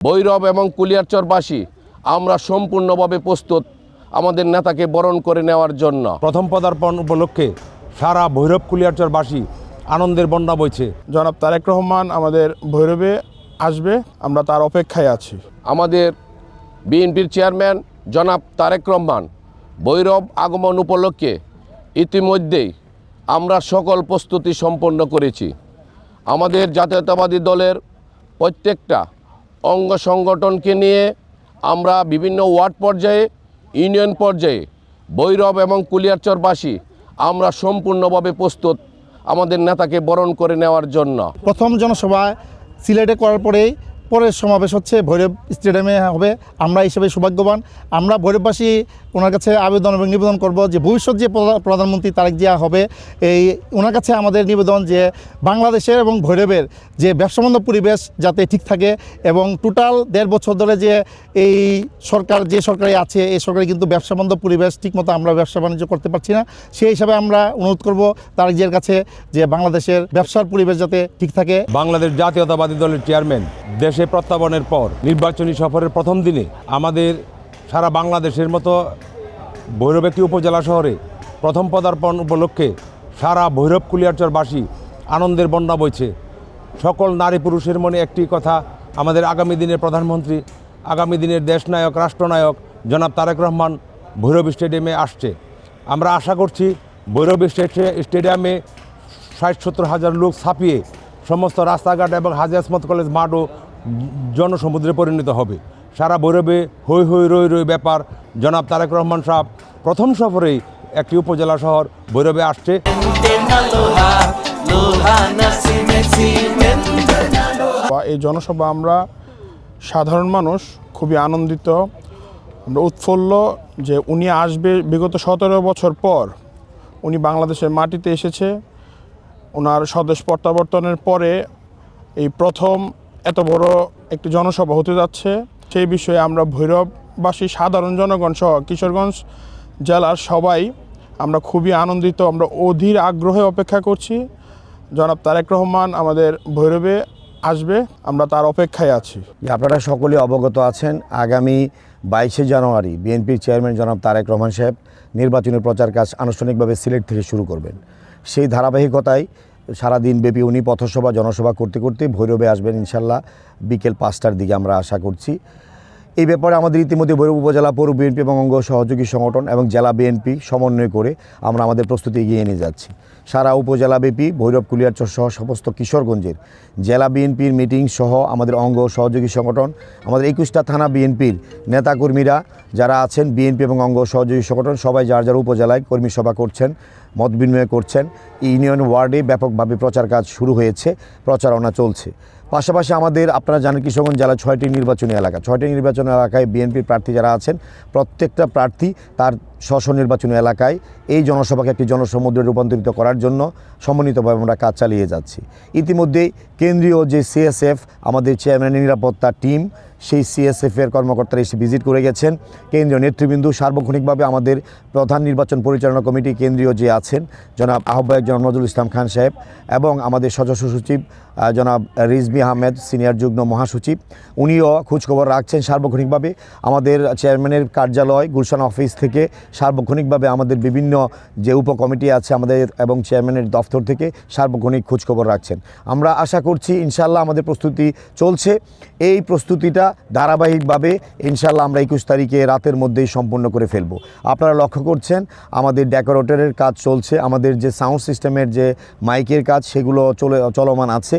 ভৈরব এবং কুলিয়ারচরবাসী আমরা সম্পূর্ণভাবে প্রস্তুত আমাদের নেতাকে বরণ করে নেওয়ার জন্য। প্রথম পদার্পণ উপলক্ষে সারা ভৈরব কুলিয়ারচরবাসী আনন্দের বন্যা বইছে। জনাব তারেক রহমান আমাদের ভৈরবে আসবে, আমরা তার অপেক্ষায় আছি। আমাদের বিএনপির চেয়ারম্যান জনাব তারেক রহমান ভৈরব আগমন উপলক্ষে ইতিমধ্যেই আমরা সকল প্রস্তুতি সম্পন্ন করেছি। আমাদের জাতীয়তাবাদী দলের প্রত্যেকটা অঙ্গ সংগঠনকে নিয়ে আমরা বিভিন্ন ওয়ার্ড পর্যায়ে, ইউনিয়ন পর্যায়ে ভৈরব এবং কুলিয়ারচরবাসী আমরা সম্পূর্ণভাবে প্রস্তুত আমাদের নেতাকে বরণ করে নেওয়ার জন্য। প্রথম জনসভা সিলেটে করার পরের সমাবেশ হচ্ছে ভৈরব স্টেডিয়ামে হবে। আমরা হিসেবে সৌভাগ্যবান। আমরা ভৈরববাসী ওনার কাছে আবেদন এবং নিবেদন করব যে ভবিষ্যৎ যে প্রধানমন্ত্রী তারেক জিয়া হবে, ওনার কাছে আমাদের নিবেদন যে বাংলাদেশের এবং ভৈরবের যে ব্যবসাবান্ধব পরিবেশ যাতে ঠিক থাকে এবং টোটাল 1.5 বছর ধরে যে এই সরকার যে সরকারি আছে এই সরকারে কিন্তু ব্যবসাবান্ধব পরিবেশ ঠিকমতো আমরা ব্যবসা বাণিজ্য করতে পারছি না। সেই হিসাবে আমরা অনুরোধ করব তারেক জিয়ার কাছে যে বাংলাদেশের ব্যবসার পরিবেশ যাতে ঠিক থাকে। বাংলাদেশ জাতীয়তাবাদী দলের চেয়ারম্যান দেশে প্রত্যাবর্তনের পর নির্বাচনী সফরের প্রথম দিনে আমাদের সারা বাংলাদেশের মতো ভৈরব একটি উপজেলা শহরে প্রথম পদার্পণ উপলক্ষে সারা ভৈরব কুলিয়ারচরবাসী আনন্দের বন্যা বইছে। সকল নারী পুরুষের মনে একটি কথা, আমাদের আগামী দিনের প্রধানমন্ত্রী, আগামী দিনের দেশনায়ক, রাষ্ট্রনায়ক জনাব তারেক রহমান ভৈরব স্টেডিয়ামে আসছে। আমরা আশা করছি ভৈরব স্টেডিয়ামে 60-70 হাজার লোক ছাপিয়ে সমস্ত রাস্তাঘাট এবং হাজী আসমত কলেজ মাঠও জনসমুদ্রে পরিণত হবে। সারা ভৈরবে হই হই রই রই ব্যাপার। জনাব তারেক রহমান সাহেব প্রথম সফরেই একটি উপজেলা শহর ভৈরবে আসছে। এই জনসভা আমরা সাধারণ মানুষ খুবই আনন্দিত, আমরা উৎফুল্ল যে উনি আসবে। বিগত 17 বছর পর উনি বাংলাদেশের মাটিতে এসেছে। ওনার স্বদেশ প্রত্যাবর্তনের পরে এই প্রথম এত বড় একটি জনসভা হতে যাচ্ছে। সেই বিষয়ে আমরা ভৈরববাসী, সাধারণ জনগণ সহ কিশোরগঞ্জ জেলার সবাই আমরা খুবই আনন্দিত। আমরা অধীর আগ্রহে অপেক্ষা করছি। জনাব তারেক রহমান আমাদের ভৈরবে আসবে, আমরা তার অপেক্ষায় আছি। আপনারা সকলে অবগত আছেন, আগামী 22শে জানুয়ারি বিএনপির চেয়ারম্যান জনাব তারেক রহমান সাহেব নির্বাচনী প্রচার কাজ আনুষ্ঠানিকভাবে সিলেট থেকে শুরু করবেন। সেই ধারাবাহিকতায় সারাদিন ব্যাপী উনি পথসভা জনসভা করতে করতে ভৈরবে আসবেন ইনশাল্লাহ বিকেল 5টার দিকে আমরা আশা করছি। এই ব্যাপারে আমাদের ইতিমধ্যে ভৈরব উপজেলা পৌর বিএনপি এবং অঙ্গ সহযোগী সংগঠন এবং জেলা বিএনপি সমন্বয় করে আমরা আমাদের প্রস্তুতি এগিয়ে নিয়ে যাচ্ছি। সারা উপজেলাব্যাপী ভৈরব কুলিয়ারচর সহ সমস্ত কিশোরগঞ্জের জেলা বিএনপির মিটিং সহ আমাদের অঙ্গ সহযোগী সংগঠন, আমাদের 21টা থানা বিএনপির নেতাকর্মীরা যারা আছেন, বিএনপি এবং অঙ্গ সহযোগী সংগঠন সবাই যার যার উপজেলায় কর্মী সভা করছেন, মত বিনিময় করছেন। ইউনিয়ন ওয়ার্ডে ব্যাপকভাবে প্রচার কাজ শুরু হয়েছে, প্রচারণা চলছে। পাশাপাশি আমাদের আপনারা জানেন কিশোরগঞ্জ জেলা 6টি নির্বাচনী এলাকা, 6টি নির্বাচনী এলাকায় বিএনপির প্রার্থী যারা আছেন প্রত্যেকটা প্রার্থী তার স্ব নির্বাচনী এলাকায় এই জনসভাকে একটি জনসমুদ্রে রূপান্তরিত করার জন্য সমন্বিতভাবে আমরা কাজ চালিয়ে যাচ্ছি। ইতিমধ্যেই কেন্দ্রীয় যে সিএসএফ আমাদের চেয়ারম্যানের নিরাপত্তা টিম, সেই সিএসএফের কর্মকর্তারা এসে ভিজিট করে গেছেন। কেন্দ্রীয় নেতৃবৃন্দ সার্বক্ষণিকভাবে আমাদের প্রধান নির্বাচন পরিচালনা কমিটি কেন্দ্রীয় যে আছেন জনাব আহ্বায়ক জনাব নজরুল ইসলাম খান সাহেব এবং আমাদের সদস্য সচিব জনাব রিজভী আহমেদ সিনিয়র যুগ্ম মহাসচিব, উনিও খোঁজখবর রাখছেন সার্বক্ষণিকভাবে। আমাদের চেয়ারম্যানের কার্যালয় গুলশান অফিস থেকে সার্বক্ষণিকভাবে আমাদের বিভিন্ন যে উপকমিটি আছে আমাদের এবং চেয়ারম্যানের দফতর থেকে সার্বক্ষণিক খোঁজখবর রাখছেন। আমরা আশা করছি ইনশাল্লাহ আমাদের প্রস্তুতি চলছে। এই প্রস্তুতিটা ধারাবাহিকভাবে ইনশাল্লাহ আমরা 21 তারিখে রাতের মধ্যেই সম্পূর্ণ করে ফেলব। আপনারা লক্ষ্য করছেন আমাদের ডেকোরেটরের কাজ চলছে, আমাদের যে সাউন্ড সিস্টেমের যে মাইকের কাজ সেগুলো চলমান আছে।